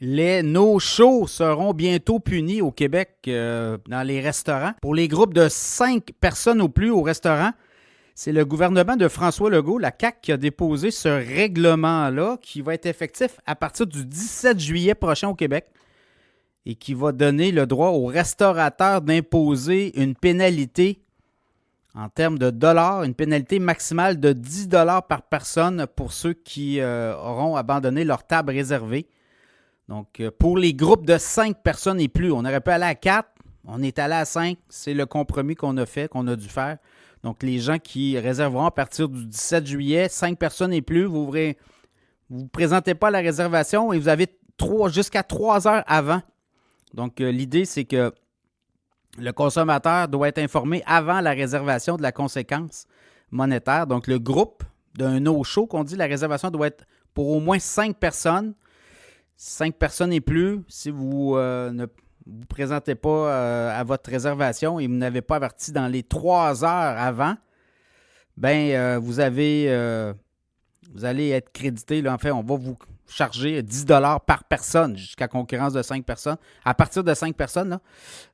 Les no-shows seront bientôt punis au Québec dans les restaurants. Pour les groupes de 5 personnes ou plus au restaurant, c'est le gouvernement de François Legault, la CAQ, qui a déposé ce règlement-là qui va être effectif à partir du 17 juillet prochain au Québec et qui va donner le droit aux restaurateurs d'imposer une pénalité en termes de dollars, une pénalité maximale de 10 $ par personne pour ceux qui auront abandonné leur table réservée. Donc, pour les groupes de 5 personnes et plus, on aurait pu aller à 4, on est allé à 5, c'est le compromis qu'on a fait, qu'on a dû faire. Donc, les gens qui réserveront à partir du 17 juillet, 5 personnes et plus, vous ne vous présentez pas à la réservation et vous avez jusqu'à 3 heures avant. Donc, l'idée, c'est que le consommateur doit être informé avant la réservation de la conséquence monétaire. Donc, le groupe d'un no-show, qu'on dit, la réservation doit être pour au moins 5 personnes. 5 personnes et plus, si vous ne vous présentez pas à votre réservation et vous n'avez pas averti dans les 3 heures avant, vous allez être crédité. Là, en fait, on va vous charger 10 $ par personne jusqu'à concurrence de 5 personnes. À partir de 5 personnes,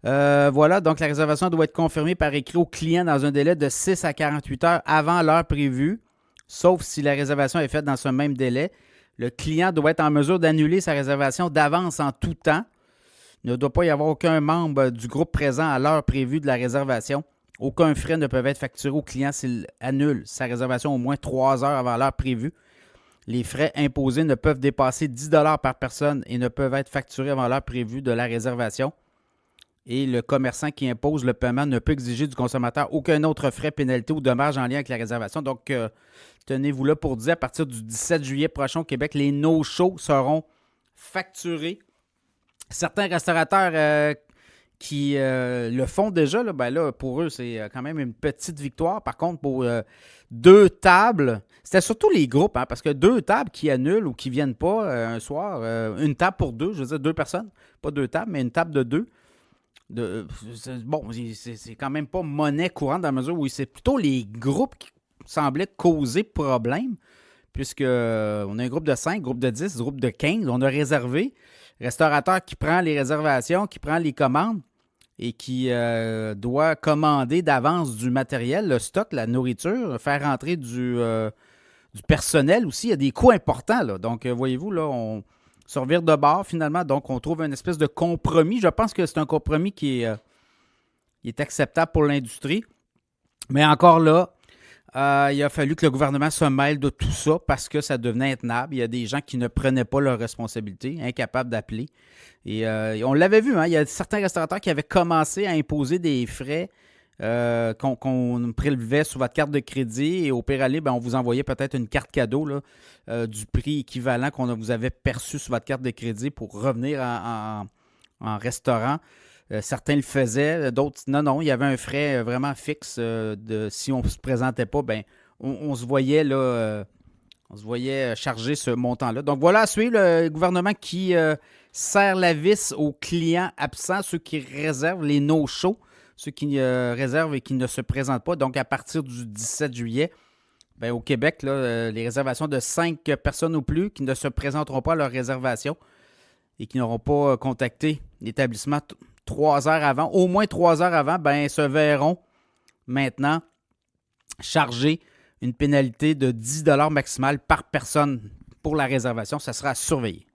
là. Voilà, donc la réservation doit être confirmée par écrit au client dans un délai de 6 à 48 heures avant l'heure prévue, sauf si la réservation est faite dans ce même délai. Le client doit être en mesure d'annuler sa réservation d'avance en tout temps. Il ne doit pas y avoir aucun membre du groupe présent à l'heure prévue de la réservation. Aucun frais ne peut être facturé au client s'il annule sa réservation au moins 3 heures avant l'heure prévue. Les frais imposés ne peuvent dépasser 10 $ par personne et ne peuvent être facturés avant l'heure prévue de la réservation. Et le commerçant qui impose le paiement ne peut exiger du consommateur aucun autre frais, pénalité ou dommage en lien avec la réservation. Donc, tenez-vous là pour dire, à partir du 17 juillet prochain au Québec, les no-shows seront facturés. Certains restaurateurs qui le font déjà, là, pour eux, c'est quand même une petite victoire. Par contre, pour 2 tables, c'était surtout les groupes, parce que 2 tables qui annulent ou qui ne viennent pas un soir, une table pour 2, je veux dire 2 personnes, pas 2 tables, mais une table de 2. C'est quand même pas monnaie courante dans la mesure où c'est plutôt les groupes qui semblaient causer problème, puisque on a un groupe de 5, groupe de 10, groupe de 15, on a réservé. Restaurateur qui prend les réservations, qui prend les commandes et qui doit commander d'avance du matériel, le stock, la nourriture, faire rentrer du personnel aussi. Il y a des coûts importants, là. Donc, voyez-vous, là, on se revire de bord finalement. Donc, on trouve une espèce de compromis. Je pense que c'est un compromis qui est acceptable pour l'industrie. Mais encore là, il a fallu que le gouvernement se mêle de tout ça parce que ça devenait intenable. Il y a des gens qui ne prenaient pas leurs responsabilités, incapables d'appeler. Et on l'avait vu, il y a certains restaurateurs qui avaient commencé à imposer des frais qu'on prélevait sur votre carte de crédit et au pire aller, on vous envoyait peut-être une carte cadeau là, du prix équivalent qu'on vous avait perçu sur votre carte de crédit pour revenir en restaurant. Certains le faisaient, d'autres, non, il y avait un frais vraiment fixe si on ne se présentait pas, on se voyait là, on se voyait charger ce montant-là. Donc voilà, à suivre le gouvernement qui serre la vis aux clients absents, ceux qui réservent les no-shows, ceux qui réservent et qui ne se présentent pas. Donc à partir du 17 juillet, au Québec, là, les réservations de 5 personnes ou plus qui ne se présenteront pas à leur réservation et qui n'auront pas contacté l'établissement 3 heures avant, au moins 3 heures avant, se verront maintenant charger une pénalité de 10 $ maximale par personne pour la réservation. Ça sera à surveiller.